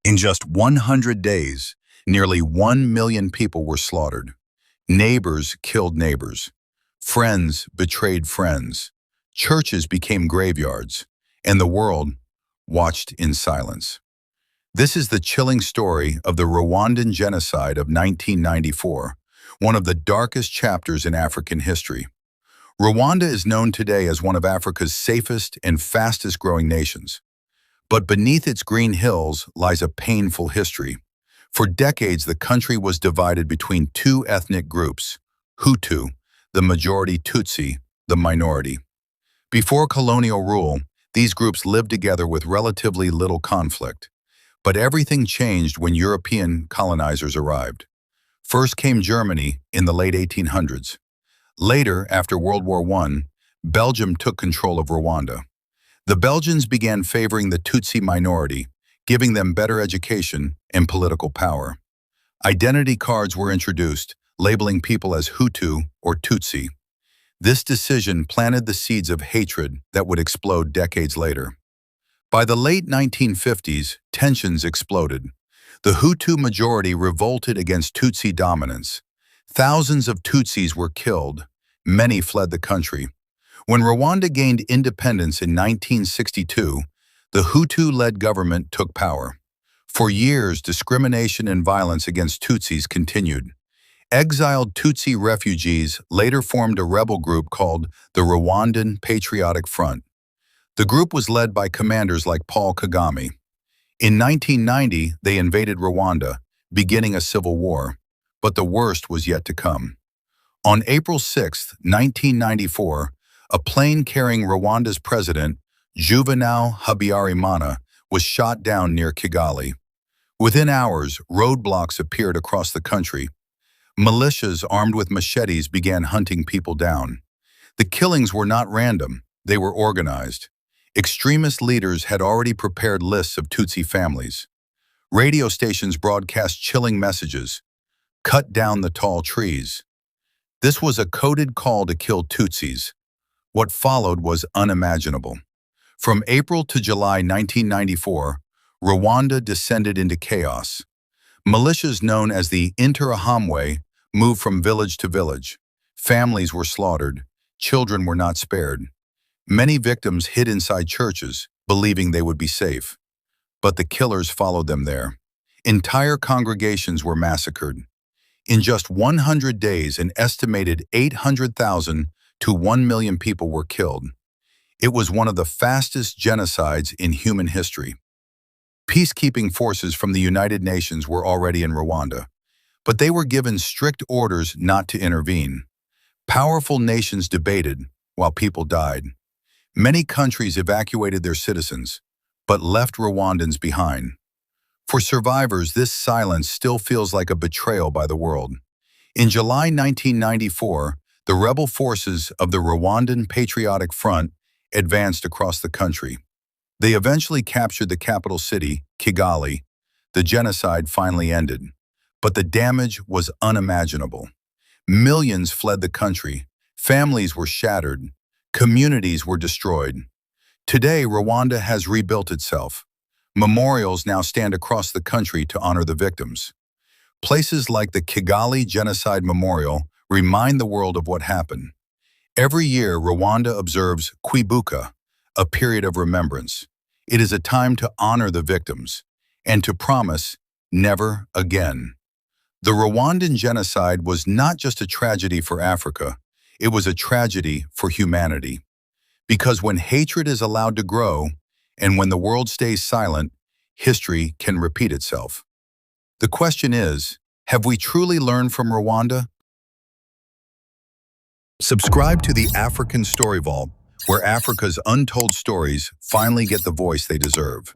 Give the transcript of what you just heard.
In just 100 days, nearly 1 million people were slaughtered. Neighbors killed neighbors. Friends betrayed friends. Churches became graveyards, and the world watched in silence. This is the chilling story of the Rwandan genocide of 1994, one of the darkest chapters in African history. Rwanda is known today as one of Africa's safest and fastest-growing nations. But beneath its green hills lies a painful history. For decades, the country was divided between two ethnic groups, Hutu, the majority, Tutsi, the minority. Before colonial rule, these groups lived together with relatively little conflict. But everything changed when European colonizers arrived. First came Germany in the late 1800s. Later, after World War I, Belgium took control of Rwanda. The Belgians began favoring the Tutsi minority, giving them better education and political power. Identity cards were introduced, labeling people as Hutu or Tutsi. This decision planted the seeds of hatred that would explode decades later. By the late 1950s, tensions exploded. The Hutu majority revolted against Tutsi dominance. Thousands of Tutsis were killed. Many fled the country. When Rwanda gained independence in 1962, the Hutu-led government took power. For years, discrimination and violence against Tutsis continued. Exiled Tutsi refugees later formed a rebel group called the Rwandan Patriotic Front. The group was led by commanders like Paul Kagame. In 1990, they invaded Rwanda, beginning a civil war. But the worst was yet to come. On April 6, 1994, a plane carrying Rwanda's president, Juvenal Habyarimana, was shot down near Kigali. Within hours, roadblocks appeared across the country. Militias armed with machetes began hunting people down. The killings were not random, they were organized. Extremist leaders had already prepared lists of Tutsi families. Radio stations broadcast chilling messages: "Cut down the tall trees." This was a coded call to kill Tutsis. What followed was unimaginable. From April to July 1994, Rwanda descended into chaos. Militias known as the Interahamwe moved from village to village. Families were slaughtered. Children were not spared. Many victims hid inside churches, believing they would be safe. But the killers followed them there. Entire congregations were massacred. In just 100 days, an estimated 800,000 to 1 million people were killed. It was one of the fastest genocides in human history. Peacekeeping forces from the United Nations were already in Rwanda, but they were given strict orders not to intervene. Powerful nations debated while people died. Many countries evacuated their citizens, but left Rwandans behind. For survivors, this silence still feels like a betrayal by the world. In July 1994, the rebel forces of the Rwandan Patriotic Front advanced across the country. They eventually captured the capital city, Kigali. The genocide finally ended, but the damage was unimaginable. Millions fled the country, families were shattered, communities were destroyed. Today, Rwanda has rebuilt itself. Memorials now stand across the country to honor the victims. Places like the Kigali Genocide Memorial remind the world of what happened. Every year, Rwanda observes Kwibuka, a period of remembrance. It is a time to honor the victims and to promise never again. The Rwandan genocide was not just a tragedy for Africa, it was a tragedy for humanity. Because when hatred is allowed to grow, and when the world stays silent, history can repeat itself. The question is, have we truly learned from Rwanda? Subscribe to the African Story Vault, where Africa's untold stories finally get the voice they deserve.